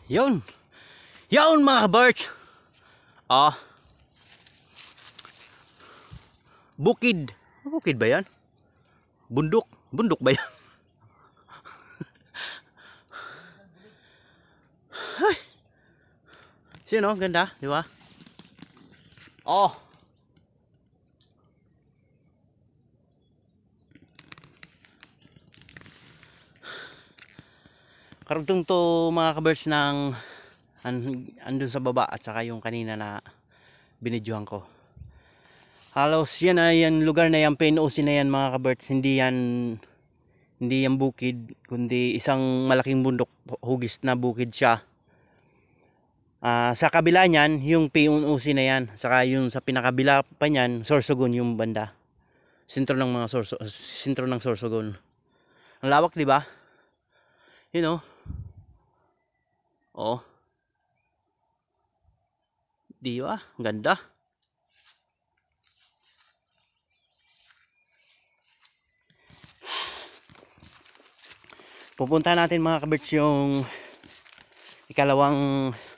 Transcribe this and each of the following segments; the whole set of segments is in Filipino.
Yun. Yun mga birds. Ah. Bukid. Bukid ba yan? Bundok. Bundok ba yan? Ay. Sino? Ganda. Di ba? Oh. Karugtong to mga kabirds ng andun sa baba at saka yung kanina na binidyohan ko. Halos yan ay yan lugar na yan, pinuusin na yan mga kabirds. Hindi yan bukid, kundi isang malaking bundok, hugis na bukid siya. Sa kabila niyan, yung pinuusin na yan. Saka yung sa pinakabila pa niyan, Sorsogon yung banda. Sentro ng Sorsogon. Ang lawak, di ba? You know. Oh. Di ba? Ganda. Pupunta natin mga kabirds yung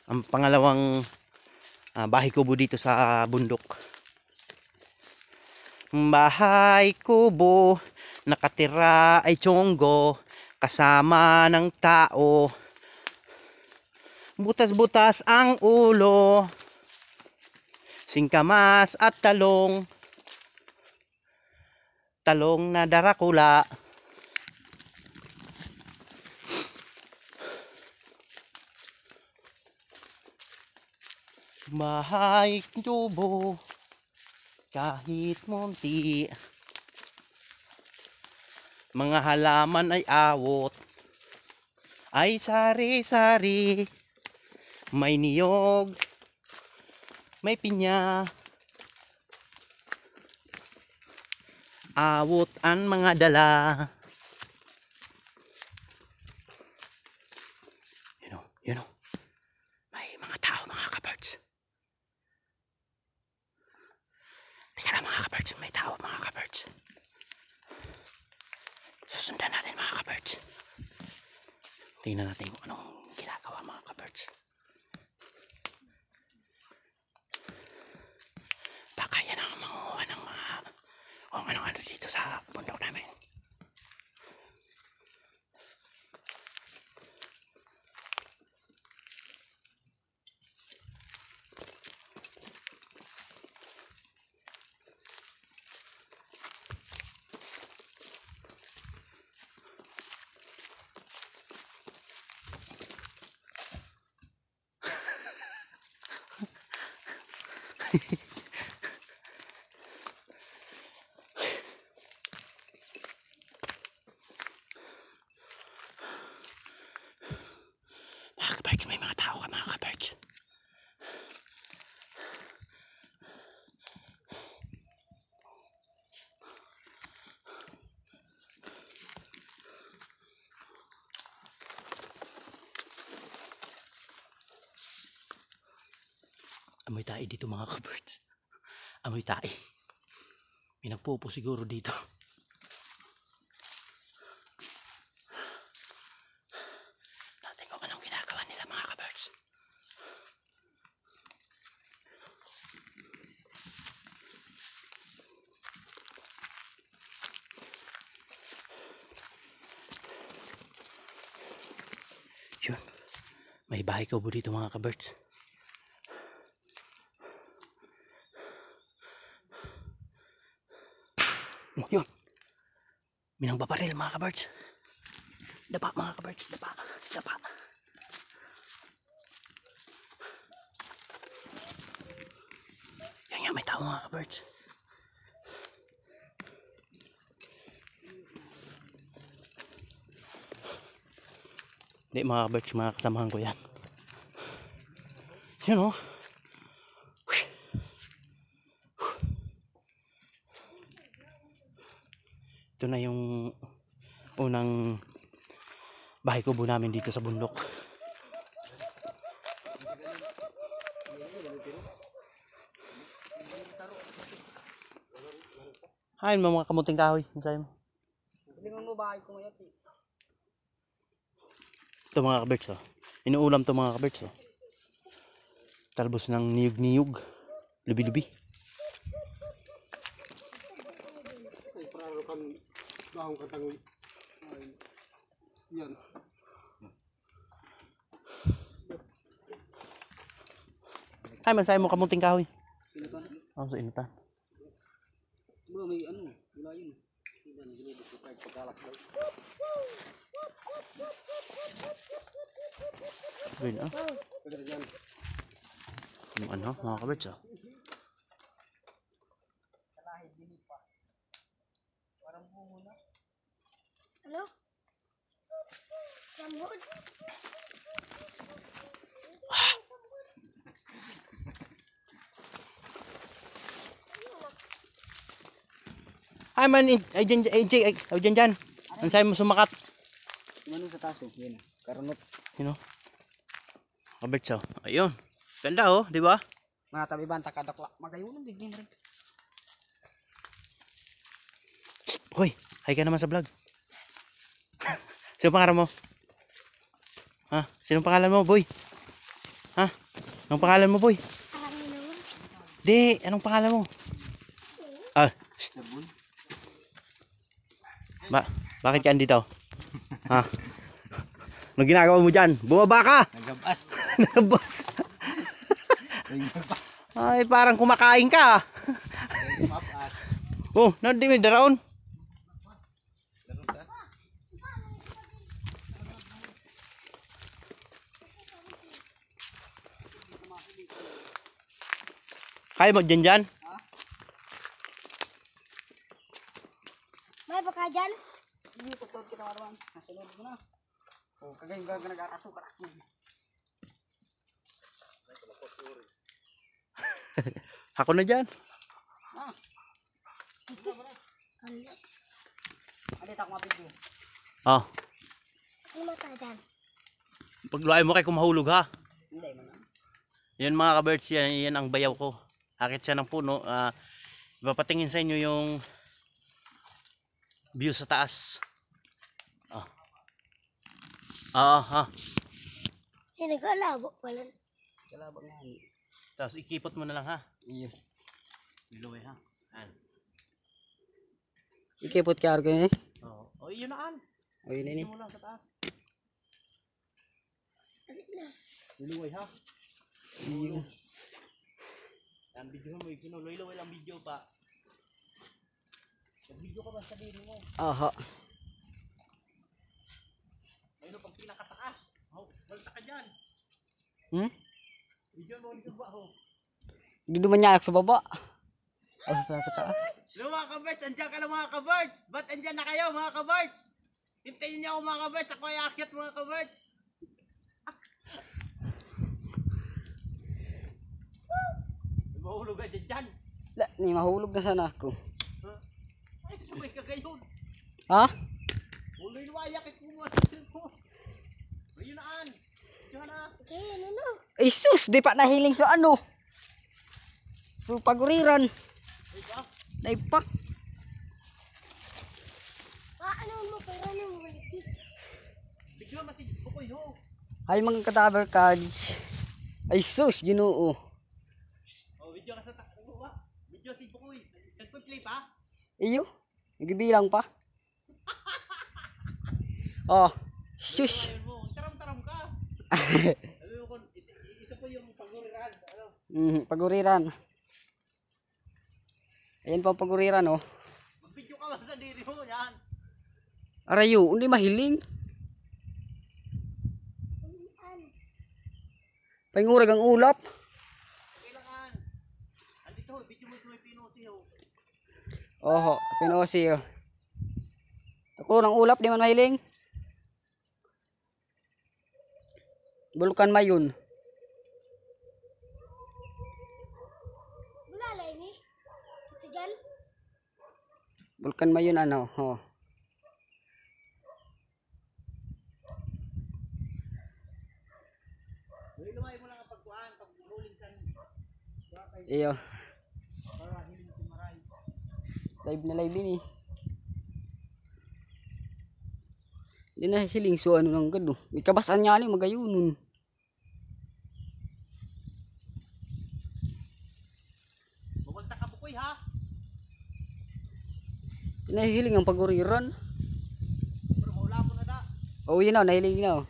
ang pangalawang bahay kubo dito sa bundok. Bahay kubo, nakatira ay tsonggo, kasama ng tao. Butas-butas ang ulo, singkamas at talong. Talong na darakula. Bahay kubo, kahit munti. Mga halaman ay awot, ay sari-sari. May niyog, may pinya. Awot ang mga dala. You know. May mga tao mga kabirds. Teka lang mga kabirds, may tao mga kabirds. Susundan natin mga kabirds. Tingnan natin kung anong ginagawa mga kabirds. Baka yan ang manguha ng mga kung ano dito sa bundok namin. Mga kabirds, may mga tao ka mga kabirds. Amoy tae dito mga kabirds. Amoy tae. May nagpupo siguro dito. Natin kung anong ginagawa nila mga kabirds. Yun. May bahay kubo dito mga kabirds. Oh, yun. Minang babaril mga kabirds. Dapa mga kabirds. Dapa. Yan yan, may tao mga kabirds. Hindi mga kabirds, mga kasamahan ko yan. Yun o. Ito na yung unang bahay kubo namin dito sa bundok. Ayun mga kamuting kahoy. Ito mga kabirds oh. Inuulam to mga kabirds. Oh. Talbos ng niyog-niyog. Lubi-lubi. Parang kan dahong katangoy. Yan. Ay, mansay mo kamunting kahoy. Inutan. Sa inutan. Ba may ano, wala yun. Ilan ginibig ko kahit pagkalak daw. Ayun, ah. Pagkara dyan. Yung ano, mga kabirds, ah. Ano? Sambod? Ay man, ay dyan, ay dyan. Ansay mo sumakat. Ano sa taso? Yan. Karunot. You know? Kabirds, oh. Ayun. Ganda, oh, di ba? Mga tabi banta kadakla. Magayunan din rin. Psst, hoy, hi ka naman sa vlog. Sino pangalan mo? Ha? Sino pangalan mo, boy? Ha? Anong pangalan mo, boy? Alam mo naman. Di, anong pangalan mo? Ah, psst. Bakit ka andito? Ha? Anong ginagawa mo dyan? Bumaba ka! Nagabas. Nabas. Nagabas. Ay, parang kumakain ka. Oh, nandi may daraon. Kaya mo dyan? May baka dyan? Hindi tutod kita marawan. Nasunod ko na. Oh, kagay ga nag-araso ka ako. Ako na dyan. Ah, Alas. alita ko mapigyo. Oh, Ano mata dyan? pagluay mo kay kumahulog ha. Hindi man. Yan mga kabirds, yan ang bayaw ko. Akit siya ng puno. Ipapatingin sa inyo yung view sa taas. Oh. Ha. Nagkalabo pala. Kalabang nga ni. Tapos ikipot mo na lang ha. Iyo. Niluwi ha. Yan. Ikipot ka argo ni. Oh, yun na an. O yun ni. Mo lang sa taas. Niluwi ha. Iyo. Yan, video mo. Sinuloy-loy lang video pa. Video ka ba sa diri mo? Aha. Ayun pag pinakataas. Oh, balta ka dyan. Video mo sa baho. Hindi naman niya sa baba. Oh, sa taas. Hello mga kabirds, andyan ka na mga kabirds. Ba't andyan na kayo mga kabirds? Hintayin niyo ako mga kabirds, ako ay akyat mga kabirds. Mahulog ka dyan. Ni mahulog na sana ako. Ay, sumay ka gayon. Ha? Uloy na ayakit mo mga mo. Ayun na an. Diyan na. Okay, ano no? Ay sus, di pa nahiling sa ano. So paguriran. Diba? Dai pa. Ano mo pero ano mo malipit? Bigla masig bukoy ho. Hay mga cadaver cards. Ay sus, Ginoo. Oh, video ka sa takbo. Video si bukoy. Nagpa-play pa? Iyo. Nagibilang pa. Oh, shush. Ayun mo, taram-taram ka. Ano ko, ito po yung paguriran. Ano? Paguriran. Ayan pa ang paguriran oh. Mag-video ka ba sa diri mo yan? Arayo, hindi mahiling. Pangurag ang ulap. Kailangan. Andito ho, video mo ito may pinusi ho. Oho, pinosi oh. Ako ng ulap, di man mahiling. Bulkan mayon. Bulalay ni? Ito dyan? Bulkan mayon ano. Oh. Lumay mo lang ang pagkuhan, pag-rolling sa Iyo. para hiling si Maray. Live na live ini. Hindi na hiling so ano nang gado. May kabasan niya ni magayunon. ha. Nahihiling ang paguriran. Pero maula po na da. Oh, yun na, nahiling na.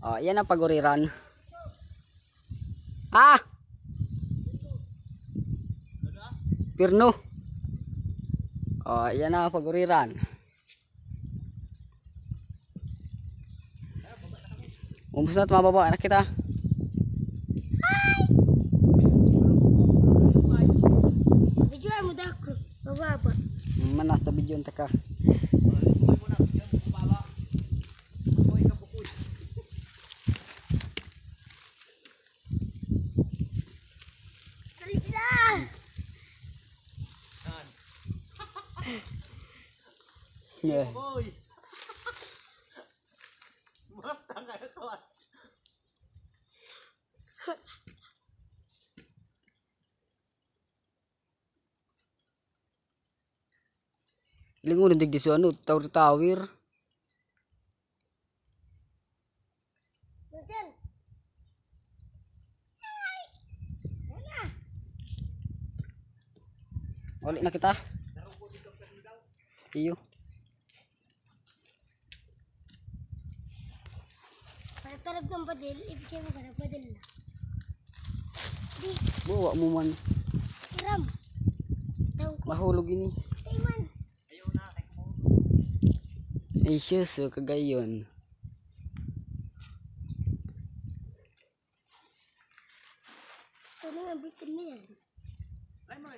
Oh, yan ang paguriran. Ah! Pirno. Oh, yan ang paguriran. Umpos na tumababa anak kita. Videoan mo daw ko. Bababa. Mana tabi yun taka. Kalita! Yeah. Boy. Basta kayo to. Lingon dig di so ano, tawir-tawir. Diyan. Uli na kita. Iyo. Pagtarag ng badil, ibig sabihin mo ka nagpadil na. Bawa mo man. Iram. Taong ko. Mahulog ini. Tayman. Ay siya so kagayon. Ito na nga bitin na yan. Ay mo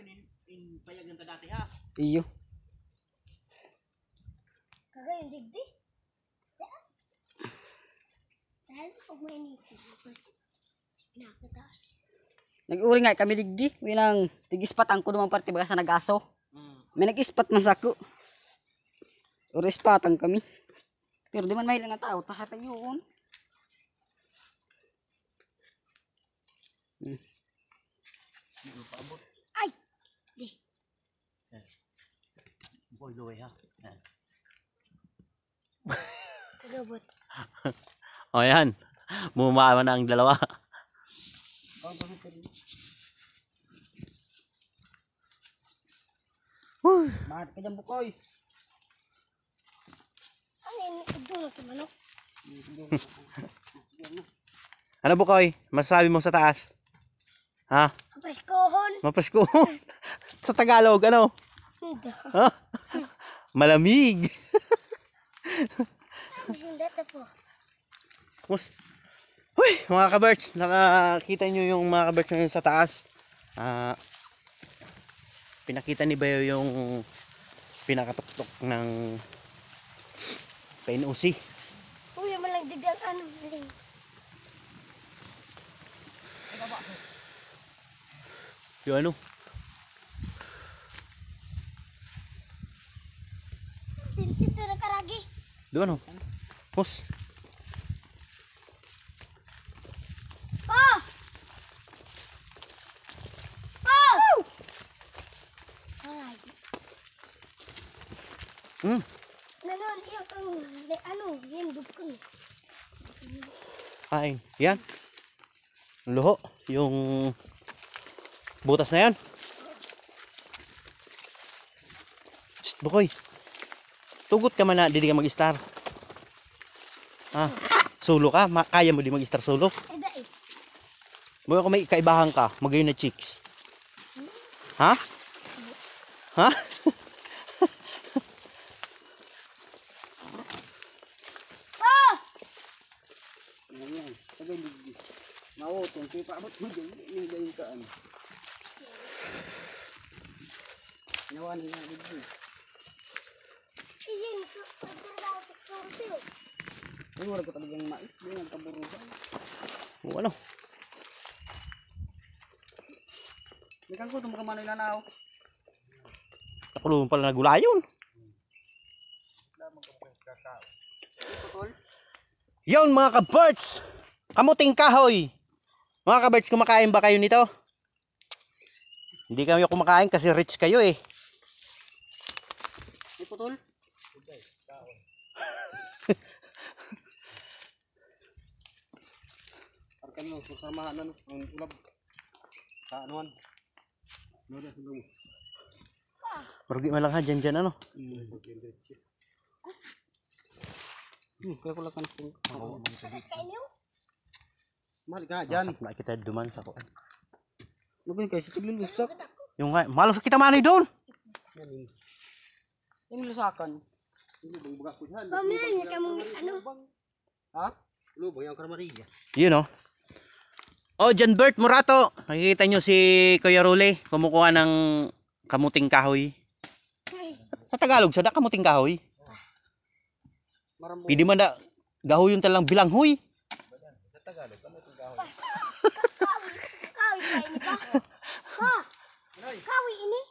in payagan ta dati ha. Iyo. Kagayong digdi. Dahil pag may inipin. Nakataas. Nag-uri nga kami digdi. Winang tig-ispat ang kuno man parte baga sa nag-aso. May nag-ispat man sa ako. Uri ispatang kami. Pero di man mahilang nga tao. Tahatang yun. Ay! Di. Boy loy ha. Yan. Kagabot. O yan. Bumama na ang dalawa. Bakit ka dyan bukoy? Ano yun? Ito na tumanok. Ano Bukoy? Masasabi mo sa taas? Ha? Paskohon. Mapasko. Sa Tagalog ano? Hindi. Ha? Malamig. Hindi ito po. Mus. Uy, mga ka-birds, nakakita nyo yung mga ka-birds ngayon sa taas. Pinakita ni Bayo yung pinakatuktok ng PNOC. Uy, malang digang ano. Maling. Yung ano? Tinsit na karagi. Doon ano? Mus. Oh! Oh! Karagi. Nanon, yung ano, yung dukon. Kain. Yan. Luho. Yung butas na yan. Shh, Bukoy. Tugot ka man na, hindi ka mag-star. Solo ka? Kaya mo di mag-star solo? Eh, dai. Boy, kung may kaibahan ka, magayon na chicks. Ha? Ha? Oh! Ayan. Tagay digdi. Mautong. Kaya paabot mo dyan. Yung gayon kaan. Nawanan nga digdi. Iyan, pagkakala ko sa sortiyo. Ay, wala ko talagang mais. Di nga kaburugan. O ano? May kang kuto mga manoy lanaw. Nakulungan pala na gulayon. Yon mga ka-birds! Kamuting kahoy! Mga ka-birds, kumakain ba kayo nito? Hindi kayo kumakain kasi rich kayo eh. May putol? Arkan mo, samahan ano, ang ulab. Kaanuan. Nuri, sulong mo. Marugi man lang ha, dyan, ano. Kaya ko lang kan kung Mahal ka dyan. Masak na kita duman sa kuan. Nagin kayo sa tiglulusak. Yung nga, malos kita manoy doon. Yung lusakan. Pamilya niya kamu ano? Ha? Lubang yung Carmaria. Yun oh. Oh, John Bert Morato. Nakikita nyo si Kuya Rule kumukuha ng kamuting kahoy. Sa Tagalog, sada kamuting kahoy. Marambo. Pwede man da gahoy yung talang bilanghoy. Kawi pa ini pa. Ha? Kawi ini?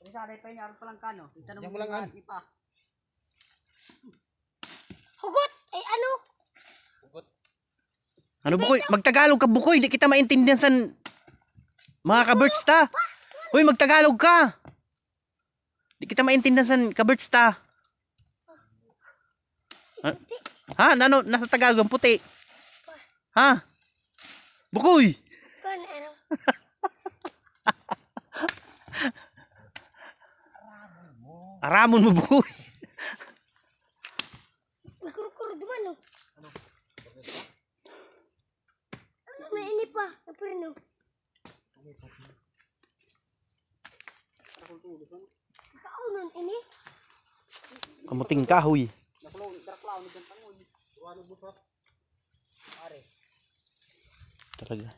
Risaday pa niya pa lang kano. Itanong Diyan mo mo lang, lang an. ipa. Hugot ay ano? Ano bukoy? Magtagalog ka bukoy, di kita maintindihan san mga ka-birds ta. Hoy, magtagalog ka. Di kita maintindihan san ka-birds ta. Ha? Ano? Nasa Tagalog ang puti. Ha? Bukoy. Kan ano? Aramon mo bukoy. Nagkuro-kuro di man no? Ano may ini pa? Pero no? Kaunon ini? Kamuting kahoy. Draklaw ni gantangoy. Walo buto. Are. Talaga.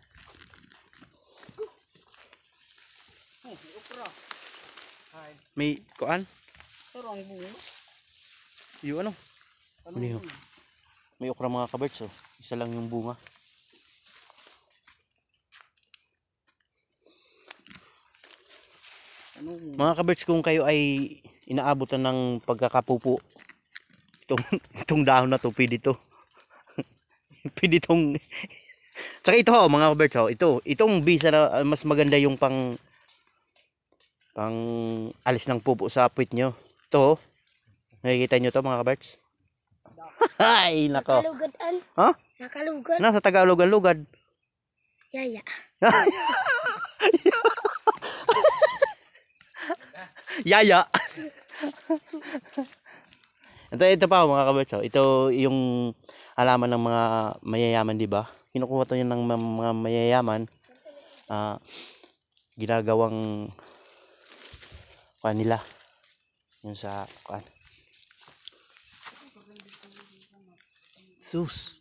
Ukra. May kuan? Pero ang bunga. Yung ano? Ano yun? May okra mga ka-birds oh. Isa lang yung bunga. Ano? Mga ka-birds, kung kayo ay inaabutan ng pagkakapupo, itong dahon na to, pwede to. Pwede itong... Tsaka ito ho, mga ka-birds ho, itong bisa na mas maganda yung pang alis ng pupo sa puwit nyo. Ito ho, nakikita nyo to mga ka-birds? Ay, nako. Nakalugadan. Ha? Nakalugad. Nasa Tagalog ang lugad. Yaya. Yaya. Ito pa mga kabats. Ito yung halaman ng mga mayayaman, di ba? Kinukuha to yan ng mga mayayaman. Ginagawang kanila. Yung sa kan. Sus.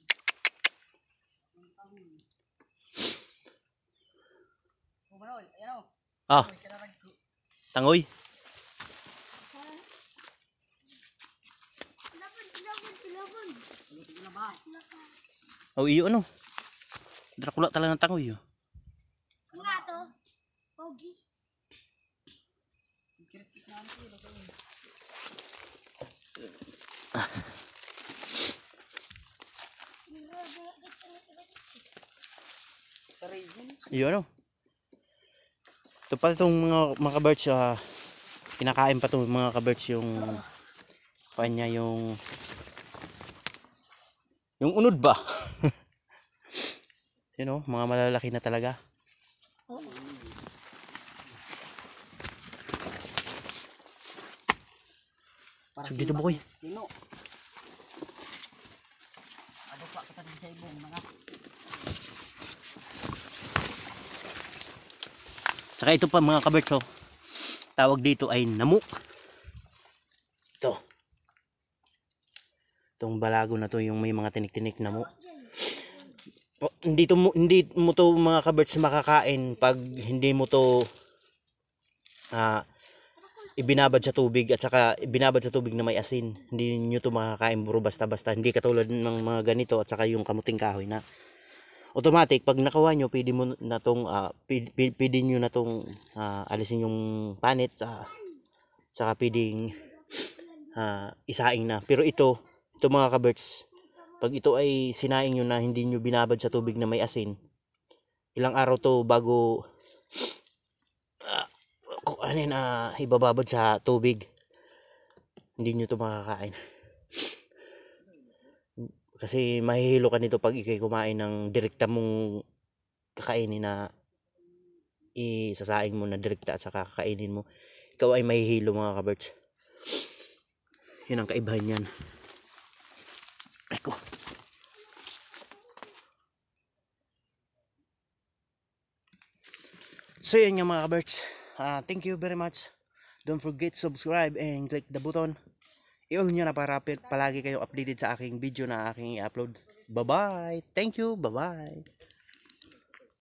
Ah. Tangoy. Oh, iyo ano? Dracula talaga ng tangoy. Oh. Ang nga to? Pogi. Iyo ano? Ito pa itong mga ka-birds, kinakain pa itong mga ka-birds yung kanya yung unod ba? You know, mga malalaki na talaga. So, dito Bukoy. Tino. Ano pa kita din sa ibong mga. Saka ito pa mga ka-birds, oh. Tawag dito ay namuk. Ito. Itong balago na to, yung may mga tinik-tinik na mo. Oh, hindi mo to mga ka-birds makakain pag hindi mo to ibinabad sa tubig, at saka ibinabad sa tubig na may asin. Hindi nyo to makakain buro basta-basta. Hindi katulad ng mga ganito at saka yung kamuting kahoy na automatic pag nakuha nyo, pwede mo na tong pwede nyo na tong alisin yung panit, saka pwedeng isaing na. Pero ito mga ka-birds, pag ito ay sinaing nyo na hindi nyo binabad sa tubig na may asin, ilang araw to bago ibababad sa tubig, hindi nyo to makakain. Kasi mahihilo ka nito pag ikay kumain ng direkta mong kakainin na isasaing mo na direkta at saka kakainin mo. ikaw ay mahihilo mga kabirds. Yun ang kaibahan yan. Eko. So yun nga mga kabirds. Thank you very much. Don't forget to subscribe and click the button. I-all nyo na para palagi kayo updated sa aking video na aking i-upload. Bye bye. Thank you. Bye bye.